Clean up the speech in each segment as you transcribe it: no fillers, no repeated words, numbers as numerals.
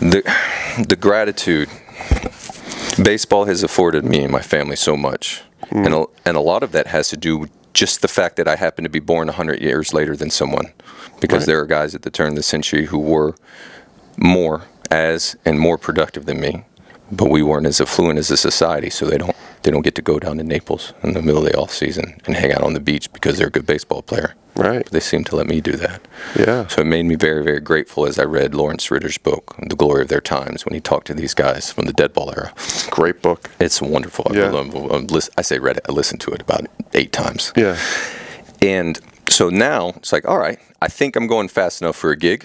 The gratitude baseball has afforded me and my family so much, and a lot of that has to do with just the fact that I happen to be born 100 years later than someone, because there are guys at the turn of the century who were more productive than me, but we weren't as affluent as a society, so they don't get to go down to Naples in the middle of the off season and hang out on the beach because they're a good baseball player. Right. But they seem to let me do that. Yeah. So it made me very, very grateful as I read Lawrence Ritter's book, The Glory of Their Times, when he talked to these guys from the dead ball era. Great book. It's wonderful. Yeah. I say read it. I listened to it about 8 times. Yeah. And so now it's like, all right, I think I'm going fast enough for a gig.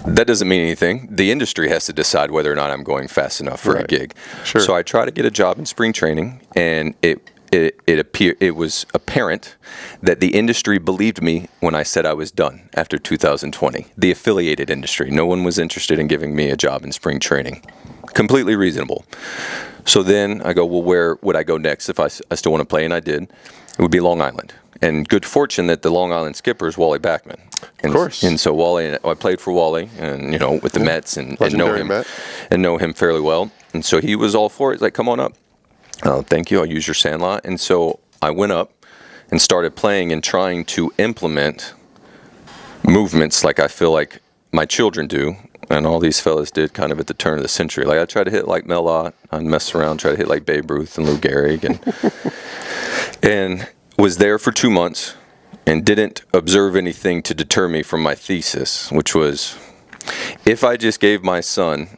That doesn't mean anything. The industry has to decide whether or not I'm going fast enough for a gig. Sure. So I try to get a job in spring training, and it was apparent that the industry believed me when I said I was done after 2020. The affiliated industry. No one was interested in giving me a job in spring training. Completely reasonable. So then I go, well, where would I go next if I still want to play? And I did. It would be Long Island. And good fortune that the Long Island skipper is Wally Backman. Of course. And so Wally, I played for Wally, and with the Mets, and know him fairly well. And so he was all for it. He's like, come on up. Oh, thank you. I'll use your sandlot. And so I went up and started playing and trying to implement movements like I feel like my children do, and all these fellas did kind of at the turn of the century. Like I tried to hit like Mel Ott. I'd mess around, try to hit like Babe Ruth and Lou Gehrig, and was there for 2 months and didn't observe anything to deter me from my thesis, which was if I just gave my son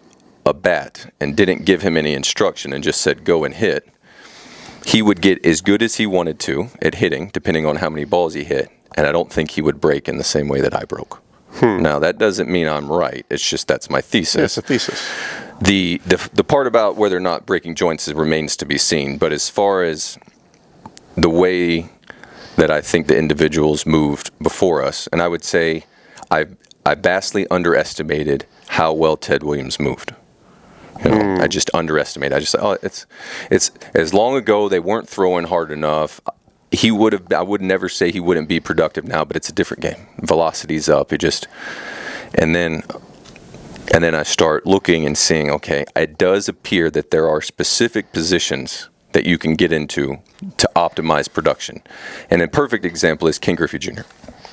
a bat and didn't give him any instruction and just said go and hit, he would get as good as he wanted to at hitting, depending on how many balls he hit, and I don't think he would break in the same way that I broke. Now, that doesn't mean I'm right. It's just that's my thesis. Yeah, it's a thesis. The part about whether or not breaking joints remains to be seen, but as far as the way that I think the individuals moved before us, and I would say I vastly underestimated how well Ted Williams moved. I just underestimated. I just thought, it's as long ago they weren't throwing hard enough. I would never say he wouldn't be productive now, but it's a different game. Velocity's up. And then I start looking and seeing, okay, it does appear that there are specific positions that you can get into to optimize production. And a perfect example is Ken Griffey Jr.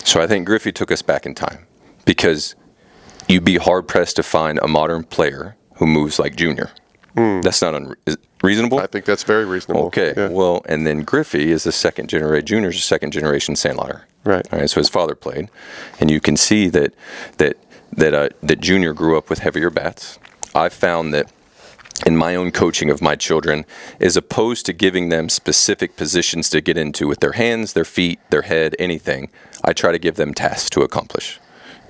So I think Griffey took us back in time, because you'd be hard-pressed to find a modern player who moves like Junior. That's not reasonable? I think that's very reasonable. Okay, yeah. Well, and then Griffey is a Junior's a second-generation sandlotter. Right. All right. So his father played, and you can see that Junior grew up with heavier bats. I've found that in my own coaching of my children, as opposed to giving them specific positions to get into with their hands, their feet, their head, anything, I try to give them tasks to accomplish,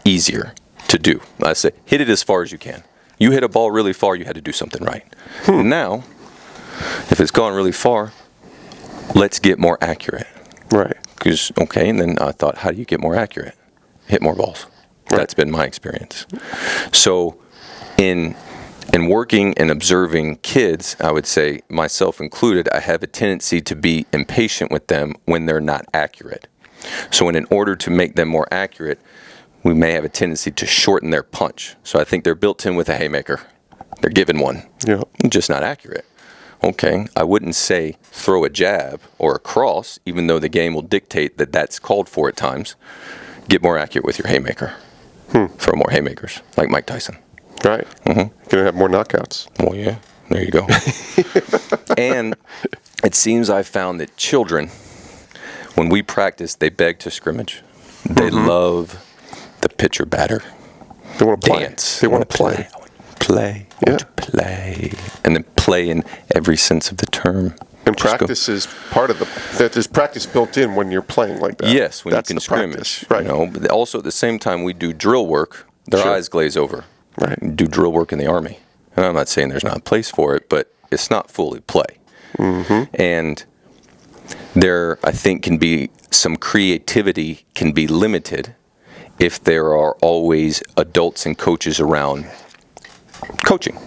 easier to do. I say, hit it as far as you can. You hit a ball really far, you had to do something right. Now, if it's gone really far, let's get more accurate. Right. And then I thought, how do you get more accurate? Hit more balls. Right. That's been my experience. So in working and observing kids, I would say, myself included, I have a tendency to be impatient with them when they're not accurate. So in order to make them more accurate, we may have a tendency to shorten their punch. So I think they're built in with a haymaker. They're given one. Yeah. Just not accurate. Okay, I wouldn't say throw a jab or a cross, even though the game will dictate that that's called for at times. Get more accurate with your haymaker. Throw more haymakers, like Mike Tyson. Right. Going to have more knockouts. Well, yeah. There you go. And it seems I've found that children, when we practice, they beg to scrimmage. They love the pitcher batter. They want to play. Dance. They want to play. Play. Yeah. Play. And then play in every sense of the term. And practice is part of that. There's practice built in when you're playing like that. Yes, when you can scrimmage. Right. But also at the same time, we do drill work. Their eyes glaze over. Right. We do drill work in the Army. And I'm not saying there's not a place for it, but it's not fully play. And there, I think, can be some creativity can be limited if there are always adults and coaches around coaching.